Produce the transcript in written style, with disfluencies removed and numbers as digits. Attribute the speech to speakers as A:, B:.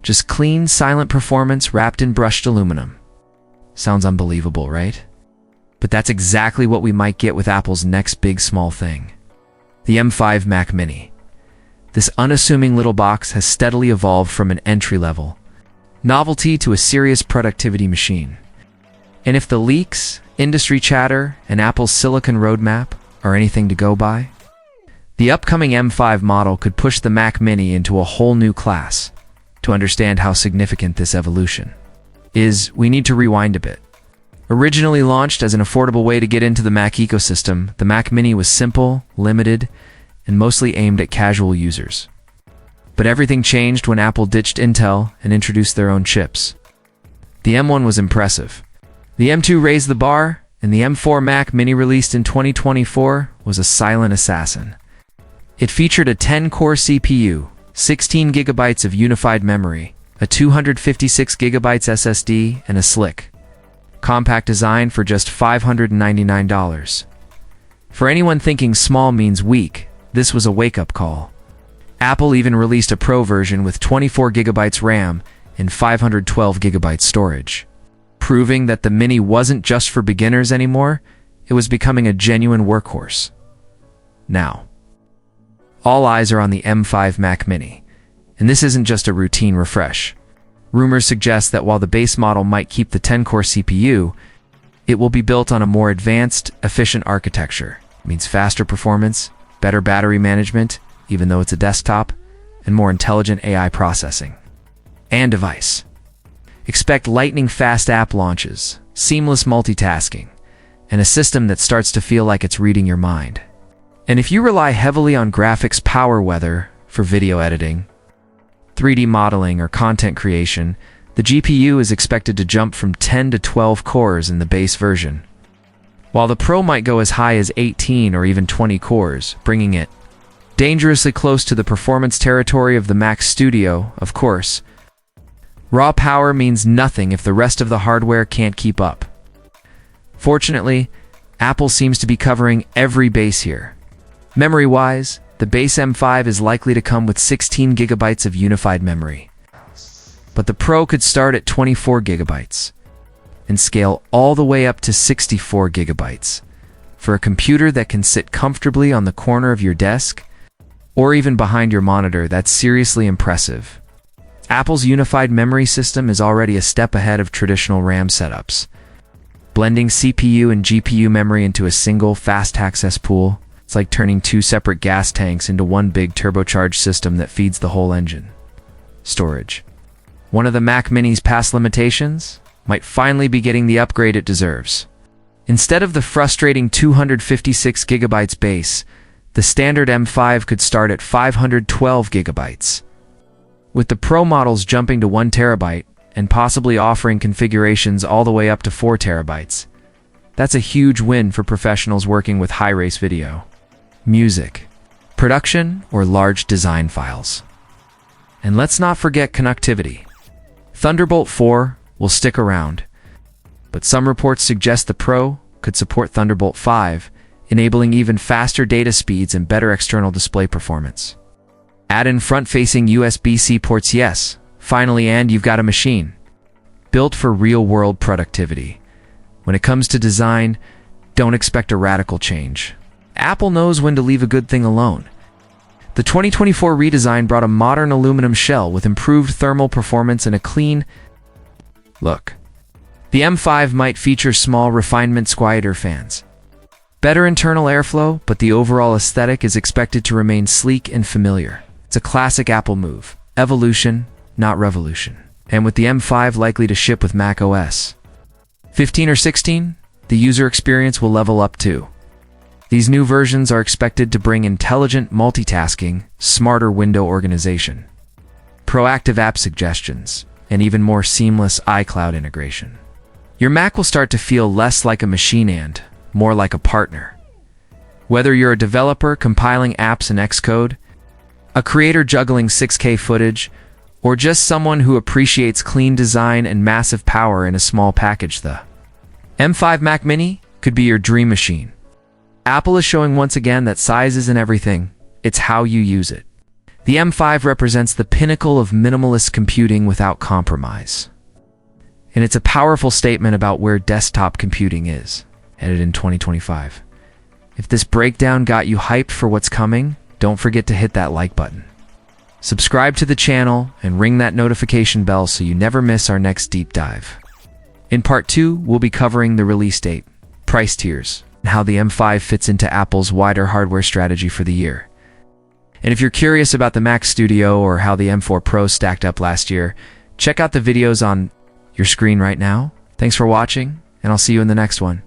A: Just clean, silent performance wrapped in brushed aluminum. Sounds unbelievable, right? But that's exactly what we might get with Apple's next big small thing. The M5 Mac Mini. This unassuming little box has steadily evolved from an entry-level novelty to a serious productivity machine. And if the leaks, industry chatter, and Apple's silicon roadmap are anything to go by, the upcoming M5 model could push the Mac Mini into a whole new class. To understand how significant this evolution is, we need to rewind a bit. Originally launched as an affordable way to get into the Mac ecosystem, the Mac Mini was simple, limited, and mostly aimed at casual users. But everything changed when Apple ditched Intel and introduced their own chips. The M1 was impressive. The M2 raised the bar, and the M4 Mac Mini released in 2024 was a silent assassin. It featured a 10-core CPU, 16 gigabytes of unified memory, a 256 gigabytes SSD, and a slick, compact design for just $599. For anyone thinking small means weak, this was a wake-up call. Apple even released a Pro version with 24 gigabytes RAM and 512 gigabytes storage, proving that the Mini wasn't just for beginners anymore, it was becoming a genuine workhorse. Now, all eyes are on the M5 Mac Mini, and this isn't just a routine refresh. Rumors suggest that while the base model might keep the 10-core CPU, it will be built on a more advanced, efficient architecture. It means faster performance, better battery management, even though it's a desktop, and more intelligent AI processing. And device. Expect lightning-fast app launches, seamless multitasking, and a system that starts to feel like it's reading your mind. And if you rely heavily on graphics power weather for video editing, 3D modeling, or content creation, the GPU is expected to jump from 10 to 12 cores in the base version, while the Pro might go as high as 18 or even 20 cores, bringing it dangerously close to the performance territory of the Mac Studio, of course. Raw power means nothing if the rest of the hardware can't keep up. Fortunately, Apple seems to be covering every base here. Memory-wise, the base M5 is likely to come with 16 gigabytes of unified memory. But the Pro could start at 24 gigabytes and scale all the way up to 64 gigabytes. For a computer that can sit comfortably on the corner of your desk, or even behind your monitor, that's seriously impressive. Apple's unified memory system is already a step ahead of traditional RAM setups. Blending CPU and GPU memory into a single fast access pool, it's like turning two separate gas tanks into one big turbocharged system that feeds the whole engine. Storage. One of the Mac Mini's past limitations might finally be getting the upgrade it deserves. Instead of the frustrating 256 gigabytes base, the standard M5 could start at 512 gigabytes. With the Pro models jumping to 1 terabyte and possibly offering configurations all the way up to 4 terabytes. That's a huge win for professionals working with high-res video, music, production, or large design files. And let's not forget connectivity. Thunderbolt 4 will stick around, but some reports suggest the Pro could support Thunderbolt 5, enabling even faster data speeds and better external display performance. Add in front-facing USB-C ports, yes, finally, and you've got a machine built for real-world productivity. When it comes to design, don't expect a radical change. Apple knows when to leave a good thing alone. The 2024 redesign brought a modern aluminum shell with improved thermal performance and a clean look. The M5 might feature small refinement quieter fans, better internal airflow, but the overall aesthetic is expected to remain sleek and familiar. It's a classic Apple move. Evolution, not revolution. And with the M5 likely to ship with macOS 15 or 16, the user experience will level up too. These new versions are expected to bring intelligent multitasking, smarter window organization, proactive app suggestions, and even more seamless iCloud integration. Your Mac will start to feel less like a machine and more like a partner. Whether you're a developer compiling apps in Xcode, a creator juggling 6K footage, or just someone who appreciates clean design and massive power in a small package, the M5 Mac Mini could be your dream machine. Apple is showing once again that size isn't everything, it's how you use it. The M5 represents the pinnacle of minimalist computing without compromise. And it's a powerful statement about where desktop computing is, headed in 2025. If this breakdown got you hyped for what's coming, don't forget to hit that like button. Subscribe to the channel and ring that notification bell so you never miss our next deep dive. In part 2, we'll be covering the release date, price tiers, and how the M5 fits into Apple's wider hardware strategy for the year. And if you're curious about the Mac Studio or how the M4 Pro stacked up last year, check out the videos on your screen right now. Thanks for watching, and I'll see you in the next one.